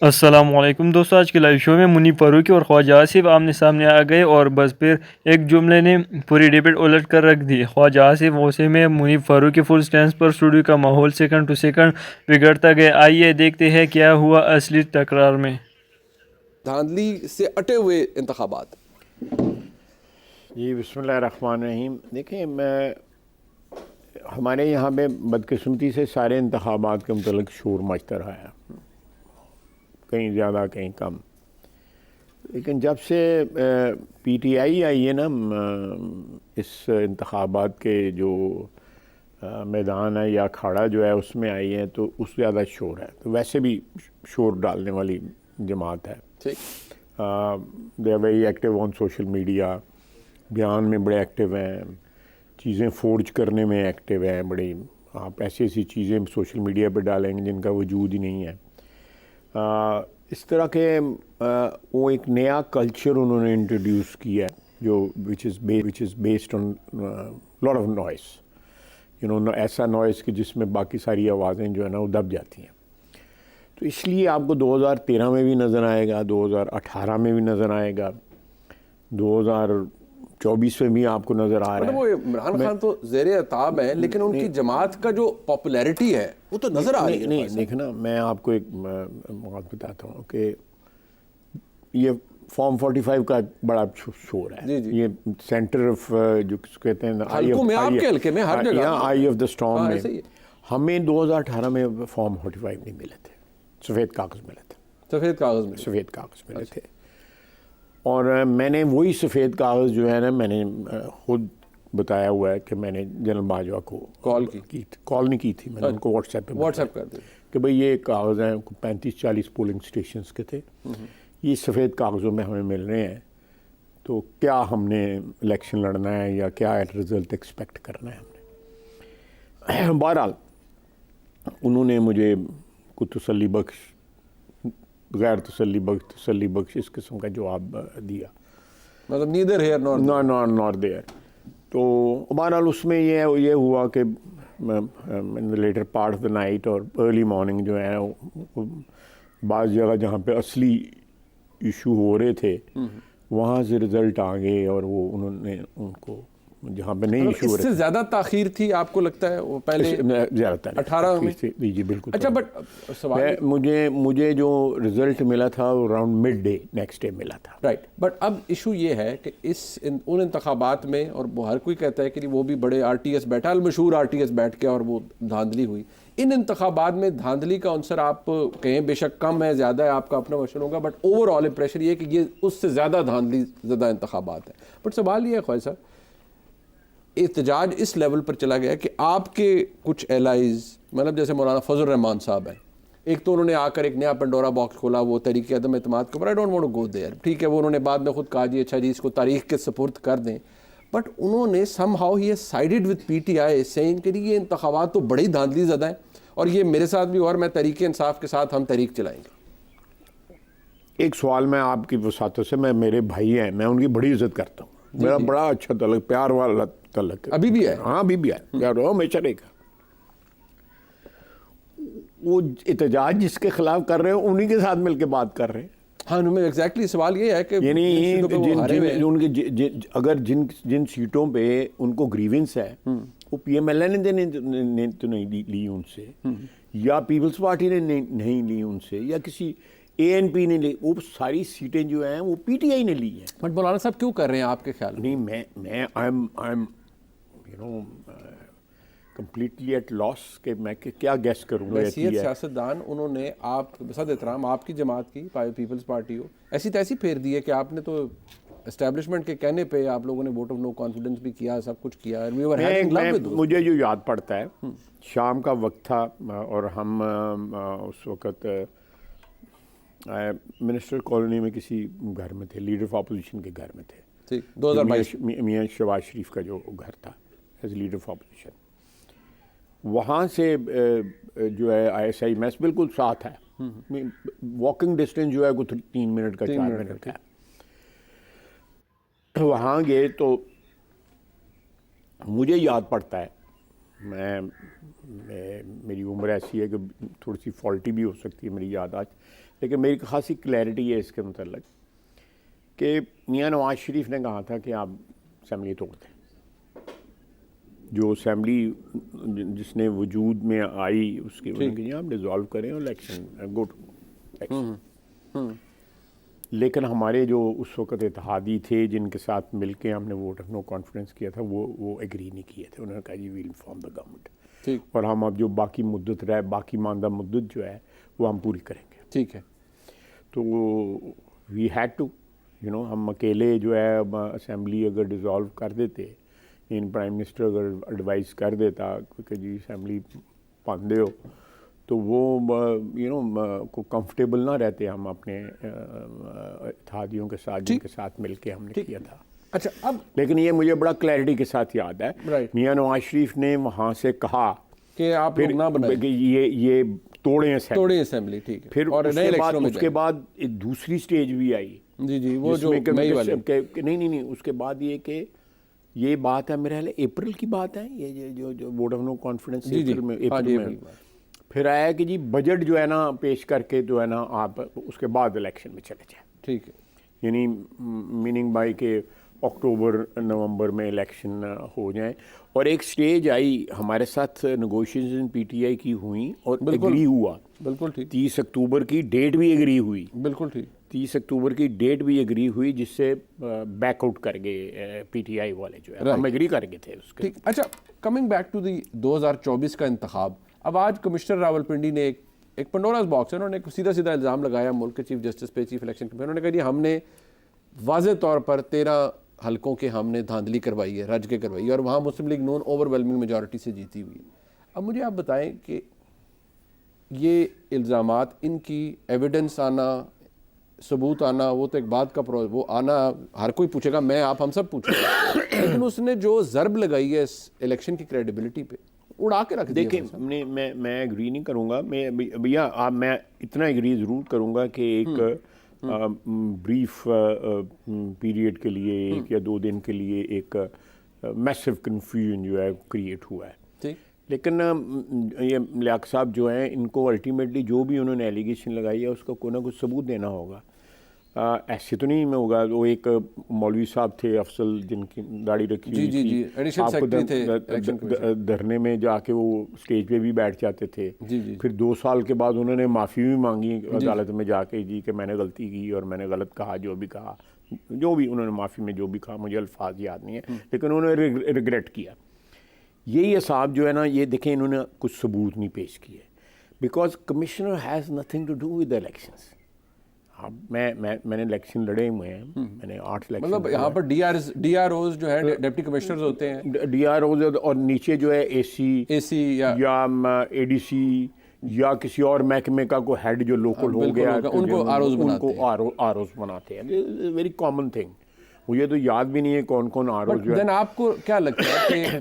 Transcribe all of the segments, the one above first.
السلام علیکم دوستو، آج کے لائیو شو میں منی فاروقی اور خواجہ آصف آمنے سامنے آ گئے اور بس پھر ایک جملے نے پوری ڈیبیٹ الٹ کر رکھ دی۔ خواجہ آصف غصے میں، منی فاروقی فل سٹینس پر۔ اسٹوڈیو کا ماحول سیکنڈ ٹو سیکنڈ بگڑتا گیا۔ آئیے دیکھتے ہیں کیا ہوا اصلی تکرار میں۔ دھاندلی سے اٹے ہوئے انتخابات۔ جی بسم اللہ الرحمن الرحیم۔ دیکھیں، ہمارے یہاں پہ بدقسمتی سے سارے انتخابات کے متعلق شور مچتا رہا ہے، کہیں زیادہ کہیں کم، لیکن جب سے پی ٹی آئی آئی ہے نا اس انتخابات کے جو میدان ہے یا کھاڑا جو ہے اس میں آئی ہے، تو اس سے زیادہ شور ہے۔ تو ویسے بھی شور ڈالنے والی جماعت ہے۔ They are very active on social media, بیان میں بڑے ایکٹیو ہیں، چیزیں فورج کرنے میں ایکٹیو ہیں بڑی۔ آپ ایسی ایسی چیزیں سوشل میڈیا پہ ڈالیں گے جن کا وجود ہی نہیں ہے۔ اس طرح کے وہ ایک نیا کلچر انہوں نے انٹروڈیوس کیا ہے جو which is based on lot of noise، ایسا نوائز کہ جس میں باقی ساری آوازیں جو ہے نا وہ دب جاتی ہیں۔ تو اس لیے آپ کو 2013 میں بھی نظر آئے گا، 2018 میں بھی نظر آئے گا، 2024 میں بھی آپ کو نظر آ رہا ہے۔ وہ عمران خان تو زیر عتاب ہے، لیکن ان کی جماعت کا جو پاپولیرٹی ہے وہ تو نظر آ رہی ہے۔ نہیں دیکھنا، میں آپ کو ایک بات بتاتا ہوں کہ یہ فارم 45 کا بڑا شور ہے۔ یہ سینٹر آف جو کہتے ہیں آئی آف دا اسٹارم میں ہمیں 2018 میں فارم 45 نہیں ملے تھے، سفید کاغذ ملے تھے۔ سفید کاغذ ملے تھے، اور میں نے وہی سفید کاغذ جو ہے نا، میں نے خود بتایا ہوا ہے کہ میں نے جنرل باجوہ کو کال نہیں کی تھی، میں نے ان کو واٹس ایپ کر دی کہ بھئی یہ کاغذ ہیں، 35-40 پولنگ اسٹیشنز کے تھے، یہ سفید کاغذوں میں ہمیں مل رہے ہیں، تو کیا ہم نے الیکشن لڑنا ہے یا کیا رزلٹ ایکسپیکٹ کرنا ہے ہم نے۔ بہرحال انہوں نے مجھے کوئی تسلی بخش، غیر تسلی بخش اس قسم کا جواب دیا، مطلب نیدر ہیئر نار دیئر۔ تو بہرحال اس میں یہ ہوا کہ later part of the night اور ارلی مارننگ جو ہے بعض جگہ جہاں پہ اصلی ایشو ہو رہے تھے وہاں سے رزلٹ آ گئے، اور وہ انہوں نے ان کو جہاں پہ نہیں ایشو ہو رہے اس سے زیادہ تاخیر تھی آپ کو لگتا ہے وہ پہلے زیادہ 18 میں؟ جی بالکل۔ اچھا، بٹ سوال مجھے جو رزلٹ ملا تھا around mid day next day ملا تھا، رائٹ۔ بٹ اب ایشو یہ ہے کہ ان انتخابات میں، اور ہر کوئی کہتا ہے کہ وہ بھی بڑے آر ٹی ایس بیٹھا، المشہور آر ٹی ایس بیٹھ کے، اور وہ دھاندلی ہوئی۔ ان انتخابات میں دھاندلی کا عنصر آپ کہیں بے شک کم ہے، زیادہ ہے، آپ کا اپنا مشن ہوگا، بٹ اوور آل امپریشن یہ ہے کہ یہ اس سے زیادہ دھاندلی زدہ انتخابات ہیں۔ بٹ سوال یہ ہے خواجہ صاحب، احتجاج اس لیول پر چلا گیا کہ آپ کے کچھ الائز، مطلب جیسے مولانا فضل الرحمان صاحب ہیں، ایک تو انہوں نے آ کر ایک نیا پنڈورا باکس کھولا، وہ تحریک عدم اعتماد کے اوپر، I don't want to go there, ٹھیک ہے، وہ انہوں نے بعد میں خود کہا جی اچھا جی اس کو تاریخ کے سپرد کر دیں، بٹ انہوں نے سم ہاؤ ہی sided with P T I seeing کہ یہ انتخابات تو بڑی دھاندلی زدہ ہیں، اور یہ میرے ساتھ بھی، اور میں تحریک انصاف کے ساتھ ہم تحریک چلائیں گے۔ ایک سوال میں آپ کی وسعتوں سے، میرے بھائی ہیں، میں ان کی بڑی عزت کرتا ہوں، میرا بڑا اچھا تعلق، پیار والا تعلق ہے، ابھی بھی ہے؟ ہاں ابھی بھی ہے، پیار ہمیشہ رہے گا۔ وہ احتجاج جس کے خلاف کر رہے ہیں انہی کے ساتھ مل کے بات کر رہے ہیں۔ ہاں، ایگزیکٹلی سوال یہ ہے کہ ان کے اگر جن سیٹوں پہ ان کو گریونس ہے وہ پی ایم ایل نے تو نہیں لی ان سے، یا پیپلز پارٹی نے نہیں لی ان سے، یا کسی اے این پی نے لی، وہ ساری سیٹیں جو ہیں وہ پی ٹی آئی نے لی ہیں۔ بٹ مولانا صاحب کیوں کر رہے ہیں آپ کے خیال میں؟ نہیں، میں I am completely at loss کہ میں کیا گیس کروں گا۔ حیثیت سیاستدان انہوں نے، آپ بصد احترام آپ کی جماعت کی پیپلز پارٹی ہو، ایسی تیسی پھیر دی ہے کہ آپ نے تو اسٹیبلشمنٹ کے کہنے پہ آپ لوگوں نے ووٹ آف نو کانفیڈنس بھی کیا، سب کچھ کیا۔ مجھے جو یاد پڑتا ہے، شام کا وقت تھا اور ہم اس وقت منسٹر کالونی میں کسی گھر میں تھے، لیڈر آف اپوزیشن کے گھر میں تھے، 2022 میاں شہباز شریف کا جو گھر تھا ایز لیڈر آف اپوزیشن۔ وہاں سے جو ہے آئی ایس آئی میس بالکل ساتھ ہے، واکنگ ڈسٹینس جو ہے کوئی 3 منٹ کا، 4 منٹ کا ہے۔ وہاں گئے تو مجھے یاد پڑتا ہے، میری عمر ایسی ہے کہ تھوڑی سی فالٹی بھی ہو سکتی ہے میری یاد آج، لیکن میری خاصی کلیئرٹی ہے اس کے متعلق کہ میاں نواز شریف نے کہا تھا کہ آپ اسمبلی توڑ دیں. جو اسمبلی جس نے وجود میں آئی اس کی وجہ کہ آپ ڈیزالو کریں اور الیکشن گو ٹو الیکشن. لیکن ہمارے جو اس وقت اتحادی تھے جن کے ساتھ مل کے ہم نے ووٹ آف نو کانفیڈنس کیا تھا وہ ایگری نہیں کیے تھے. انہوں نے کہا جی ویل انفارم دا گورنمنٹ اور ہم اب جو باقی مدت رہے باقی ماندہ مدت جو ہے وہ ہم پوری کریں گے. ٹھیک ہے. تو وی ہیڈ ٹو ہم اکیلے جو ہے اسمبلی اگر ڈیزالو کر دیتے پرائم منسٹر اگر ایڈوائز کر دیتا کہ جی اسمبلی پاندے ہو تو وہ کو کمفرٹیبل نہ رہتے ہم اپنے اتحادیوں کے ساتھ جن کے ساتھ مل کے ہم نے کیا تھا. اچھا اب لیکن یہ مجھے بڑا کلیئرٹی کے ساتھ یاد ہے میاں نواز شریف نے وہاں سے کہا کہ آپ لوگ نہ بنائیں کہ یہ توڑیں اسمبلی. ٹھیک ہے. پھر اس کے بعد ایک دوسری سٹیج بھی آئی. جی وہ جو نہیں اس کے بعد یہ کہ یہ بات ہے میرے خیال اپریل کی بات ہے یہ جو vote of no confidence April میں پھر آیا کہ جی بجٹ جو ہے نا پیش کر کے جو ہے نا آپ اس کے بعد الیکشن میں چلے جائیں. ٹھیک ہے. یعنی میننگ بائی کہ اکتوبر نومبر میں الیکشن ہو جائیں. اور ایک سٹیج آئی ہمارے ساتھ نیگوشیشن پی ٹی آئی کی ہوئیں اور ایگری ہوا. بالکل ٹھیک. 30 اکتوبر کی ڈیٹ بھی ایگری ہوئی. بالکل ٹھیک. 30 اکتوبر کی ڈیٹ بھی ایگری ہوئی جس سے بیک آؤٹ کر گئے پی ٹی آئی والے جو ہے ہم ایگری کر گئے تھے اس کے. ٹھیک. اچھا کمنگ بیک ٹو دی 2024 کا انتخاب. اب آج کمشنر راولپنڈی نے ایک پنڈوراز باکس ہے, انہوں نے سیدھا سیدھا الزام لگایا ملک کے چیف جسٹس پہ, چیف الیکشن کمیشن. انہوں نے کہا جی ہم نے واضح طور پر 13 حلقوں کے ہم نے دھاندلی کروائی ہے, رج کے کروائی ہے, اور وہاں مسلم لیگ نون اوور ویلمنگ میجورٹی سے جیتی ہوئی ہے. اب مجھے آپ بتائیں کہ یہ الزامات, ان کی ایویڈنس آنا, ثبوت آنا, وہ تو ایک بات کا وہ آنا ہر کوئی پوچھے گا, میں آپ ہم سب پوچھیں گے, لیکن اس نے جو ضرب لگائی ہے اس الیکشن کی کریڈیبلٹی پہ اڑا کے رکھ دیا. دیکھیں میں ایگری نہیں کروں گا. بھیا میں اتنا ایگری ضرور کروں گا کہ ایک بریف پیریڈ کے لیے 1 یا 2 دن کے لیے ایک میسو کنفیوژن جو ہے کریٹ ہوا ہے. لیکن یہ لیاقت صاحب جو ہیں ان کو الٹیمیٹلی جو بھی انہوں نے ایلیگیشن لگائی ہے اس کا کوئی نہ کوئی ثبوت دینا ہوگا. ایسے تو نہیں میں ہوگا. وہ ایک مولوی صاحب تھے افضل جن کی داڑھی رکھی ہوئی تھی, دھرنے میں جا کے وہ اسٹیج پہ بھی بیٹھ جاتے تھے. پھر 2 سال کے بعد انہوں نے معافی بھی مانگی عدالت میں جا کے جی کہ میں نے غلطی کی اور میں نے غلط کہا, جو بھی کہا, جو بھی انہوں نے معافی میں جو بھی کہا مجھے الفاظ یاد نہیں ہے, لیکن انہوں نے ریگریٹ کیا. یہی حساب جو ہے نا یہ دیکھیں انہوں نے کچھ ثبوت نہیں پیش کیے because commissioner has nothing to do with elections. میں نے الیکشن لڑے ہوئے ہیں, میں نے 8 الیکشن. مطلب یہاں پر ڈی آر اوز جو ہے ڈپٹی کمشنرز ہوتے ہیں, ڈی آر اوز, اور نیچے جو ہے اے سی یا اے ڈی سی یا کسی اور محکمے کا کوئی ہیڈ جو لوکل ہو گیا ان کو آر اوز بناتے ہیں. Very common thing. مجھے تو یاد بھی نہیں ہے کون کون آر اوز جو ہے. دین آپ کو کیا لگتا ہے کہ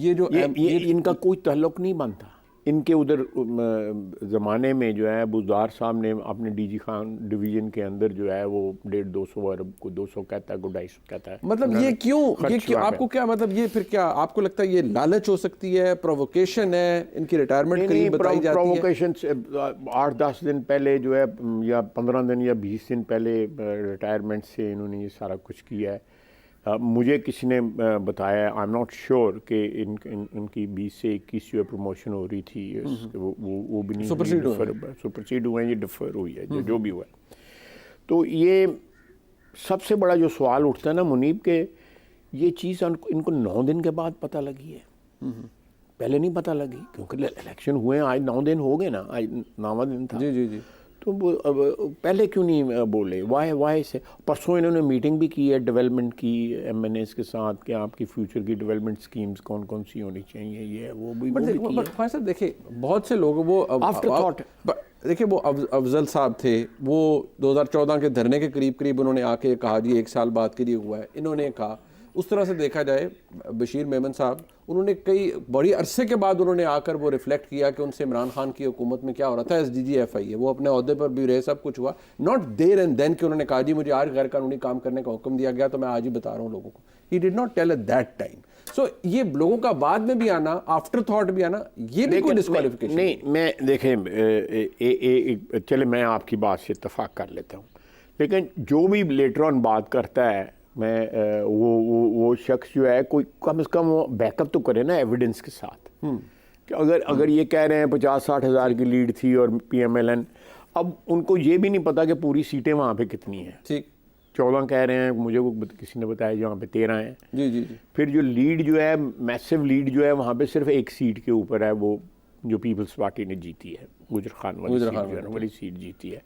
یہ جو ان کا کوئی تعلق نہیں بنتا. ان کے ادھر زمانے میں جو ہے بزدار صاحب نے اپنے ڈی جی خان ڈویژن کے اندر جو ہے وہ 150-200 ارب کو 200 کہتا ہے, کو 250 کہتا ہے. مطلب یہ کیوں آپ کو کیا مطلب یہ پھر کیا آپ کو لگتا ہے یہ لالچ ہو سکتی ہے, پرووکیشن ہے, ان کی ریٹائرمنٹ قریب بتائی جاتی ہے؟ پرووکیشن 8-10 دن پہلے جو ہے یا 15 دن یا 20 دن پہلے ریٹائرمنٹ سے انہوں نے یہ سارا کچھ کیا ہے. مجھے کسی نے بتایا, آئی ایم ناٹ شیور کہ ان کی 20 سے 21 جو پروموشن ہو رہی تھی وہ بھی نہیں سپرسیڈ ہوئے ہیں, یہ ڈفر ہوئی ہے جو بھی ہوا ہے. تو یہ سب سے بڑا جو سوال اٹھتا ہے نا منیب کہ یہ چیز ان کو 9 دن کے بعد پتہ لگی ہے, پہلے نہیں پتہ لگی کیونکہ الیکشن ہوئے ہیں, آج 9 دن ہو گئے نا, آج 9واں دن تھا. جی تو پہلے کیوں نہیں بولے؟ وائی سے پرسوں انہوں نے میٹنگ بھی کی ہے ڈیولپمنٹ کی ایم این ایس کے ساتھ کہ آپ کی فیوچر کی ڈیولپمنٹ سکیمز کون کون سی ہونی چاہیے, یہ وہ بھی صاحب. دیکھیں بہت سے لوگ وہ دیکھیں وہ افضل صاحب تھے, وہ 2014 کے دھرنے کے قریب انہوں نے آ کے کہا جی 1 سال بعد کے لیے ہوا ہے. انہوں نے کہا اس طرح سے دیکھا جائے بشیر میمن صاحب, انہوں نے کئی بڑی عرصے کے بعد انہوں نے آ کر وہ ریفلیکٹ کیا کہ ان سے عمران خان کی حکومت میں کیا ہو رہا تھا. ایس ڈی جی ایف آئی ہے, وہ اپنے عہدے پر بھی رہے, سب کچھ ہوا, ناٹ دیر اینڈ دین کہ انہوں نے کہا جی مجھے آج غیر قانونی کام کرنے کا حکم دیا گیا تو میں آج ہی بتا رہا ہوں لوگوں کو. He did not tell at that time. So یہ لوگوں کا بعد میں بھی آنا, آفٹر تھاٹ بھی آنا, یہ بھی کوئی ڈسکوالیفیکیشن نہیں. میں دیکھیں چلے میں آپ کی بات سے اتفاق کر لیتا ہوں, لیکن جو بھی لیٹر آن بات کرتا ہے میں وہ شخص جو ہے کوئی کم از کم وہ بیک اپ تو کرے نا ایویڈنس کے ساتھ, کہ اگر یہ کہہ رہے ہیں 50-60 ہزار کی لیڈ تھی اور پی ایم ایل این, اب ان کو یہ بھی نہیں پتا کہ پوری سیٹیں وہاں پہ کتنی ہیں. ٹھیک 14 کہہ رہے ہیں, مجھے کسی نے بتایا جہاں پہ 13 ہیں. جی جی جی. پھر جو لیڈ جو ہے میسو لیڈ جو ہے وہاں پہ صرف ایک سیٹ کے اوپر ہے, وہ جو پیپلز پارٹی نے جیتی ہے, گجر خان والی سیٹ جیتی ہے.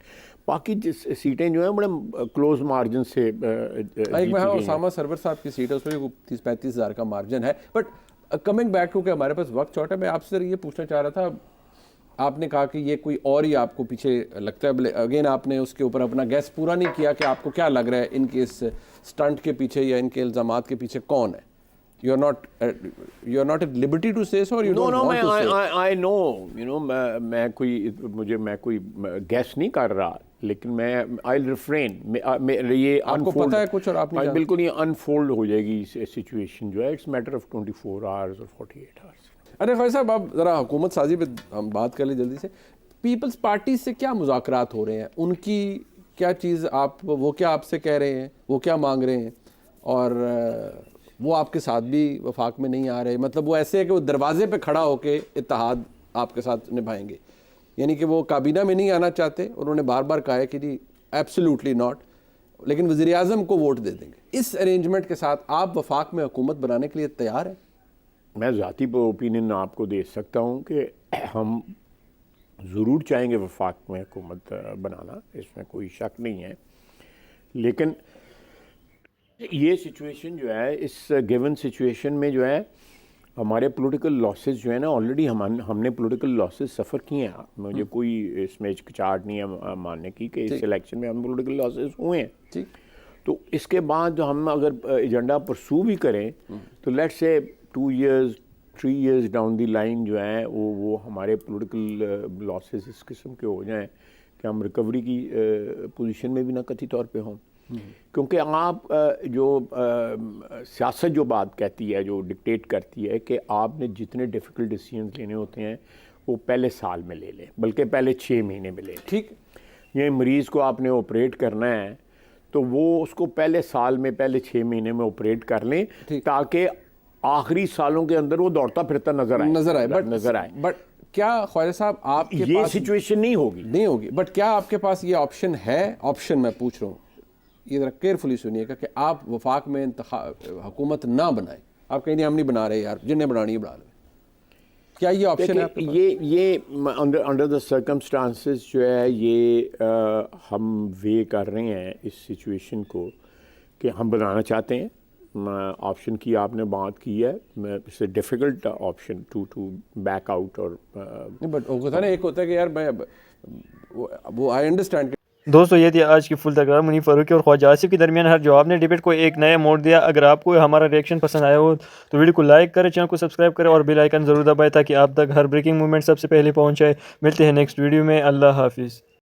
باقی جس سیٹیں جو ہیں بڑے کلوز مارجن سے ایک میں اسامہ سرور صاحب کی سیٹ ہے, اس میں 30-35 ہزار کا مارجن ہے. بٹ کمنگ بیک ٹو کہ ہمارے پاس وقت چھوٹا ہے, میں آپ سے یہ پوچھنا چاہ رہا تھا, آپ نے کہا کہ یہ کوئی اور ہی آپ کو پیچھے لگتا ہے, اگین آپ نے اس کے اوپر اپنا گیس پورا نہیں کیا کہ آپ کو کیا لگ رہا ہے ان کے اس سٹنٹ کے پیچھے یا ان کے الزامات کے پیچھے کون ہے. You are not at liberty to say so, or you don't want to say. I know, میں کوئی گیس نہیں کر رہا, لیکن میں I'll refrain. یہ آپ کو پتہ ہے کچھ اور آپ نہیں جانتے. بالکل یہ انفولڈ ہو جائے گی سچویشن جو ہے, اٹس میٹر آف 24 hours اور 48 hours. ارے خواجہ صاحب, آپ ذرا حکومت سازی پہ ہم بات کر لیں جلدی سے. پیپلز پارٹی سے کیا مذاکرات ہو رہے ہیں, ان کی کیا چیز, وہ کیا آپ سے کہہ رہے ہیں, وہ کیا مانگ رہے ہیں, اور وہ آپ کے ساتھ بھی وفاق میں نہیں آ رہے؟ مطلب وہ ایسے ہے کہ وہ دروازے پہ کھڑا ہو کے اتحاد آپ کے ساتھ نبھائیں گے, یعنی کہ وہ کابینہ میں نہیں آنا چاہتے, انہوں نے بار بار کہا ہے کہ جی ایبسلیوٹلی ناٹ, لیکن وزیر اعظم کو ووٹ دے دیں گے. اس ارینجمنٹ کے ساتھ آپ وفاق میں حکومت بنانے کے لیے تیار ہیں؟ میں ذاتی اوپینین آپ کو دے سکتا ہوں کہ ہم ضرور چاہیں گے وفاق میں حکومت بنانا, اس میں کوئی شک نہیں ہے. لیکن یہ سچویشن جو ہے, اس گیون سچویشن میں جو ہے ہمارے پولیٹیکل لاسز جو ہے نا, آلریڈی ہم نے پولیٹیکل لاسز سفر کیے ہیں. مجھے کوئی اس میں ہچکچاہٹ نہیں ہے ماننے کی کہ اس الیکشن میں ہم پولیٹیکل لاسز ہوئے ہیں. تو اس کے بعد ہم اگر ایجنڈا پرسو بھی کریں تو لیٹ سے 2 years 3 years down the line جو ہیں وہ ہمارے پولیٹیکل لاسز اس قسم کے ہو جائیں کہ ہم ریکوری کی پوزیشن میں بھی نہ قطعی طور پہ ہوں. کیونکہ آپ جو سیاست جو بات کہتی ہے, جو ڈکٹیٹ کرتی ہے کہ آپ نے جتنے ڈیفیکلٹ ڈیسیجنز لینے ہوتے ہیں وہ پہلے سال میں لے لیں, بلکہ پہلے 6 مہینے میں لے لیں. ٹھیک, یہ مریض کو آپ نے آپریٹ کرنا ہے تو وہ اس کو پہلے سال میں, پہلے 6 مہینے میں آپریٹ کر لیں, تاکہ آخری سالوں کے اندر وہ دوڑتا پھرتا نظر آئے. بٹ کیا خواجہ صاحب آپ کے یہ سچویشن نہیں ہوگی. بٹ کیا آپ کے پاس یہ آپشن ہے؟ آپشن میں پوچھ رہا ہوں, یہ ذرا کیئرفلی سنیے گا, کہ آپ وفاق میں حکومت نہ بنائیں. آپ کہیں نہیں ہم نہیں بنا رہے یار, جنہیں بنانی ہے بنا لیں. کیا یہ آپشن ہے آپ کے پاس؟ یہ انڈر دا سرکمسٹانسز جو ہے یہ ہم وے کر رہے ہیں اس سچویشن کو کہ ہم بنانا چاہتے ہیں. آپشن کی آپ نے بات کی ہے, it's a difficult option to back out. اور بٹ ہوتا نا, ایک ہوتا ہے کہ یار میں وہ آئی انڈرسٹینڈ. دوستو یہ تھی آج کی فل تقرار منی فاروقی اور خواجہ آصف کے درمیان. ہر جواب نے ڈیبیٹ کو ایک نیا موڑ دیا. اگر آپ کو ہمارا ریئیکشن پسند آیا ہو تو ویڈیو کو لائک کریں, چینل کو سبسکرائب کریں اور بیل آئیکن ضرور دبائیں تاکہ آپ تک ہر بریکنگ مومنٹ سب سے پہلے پہنچ جائے. ملتے ہیں نیکسٹ ویڈیو میں. اللہ حافظ.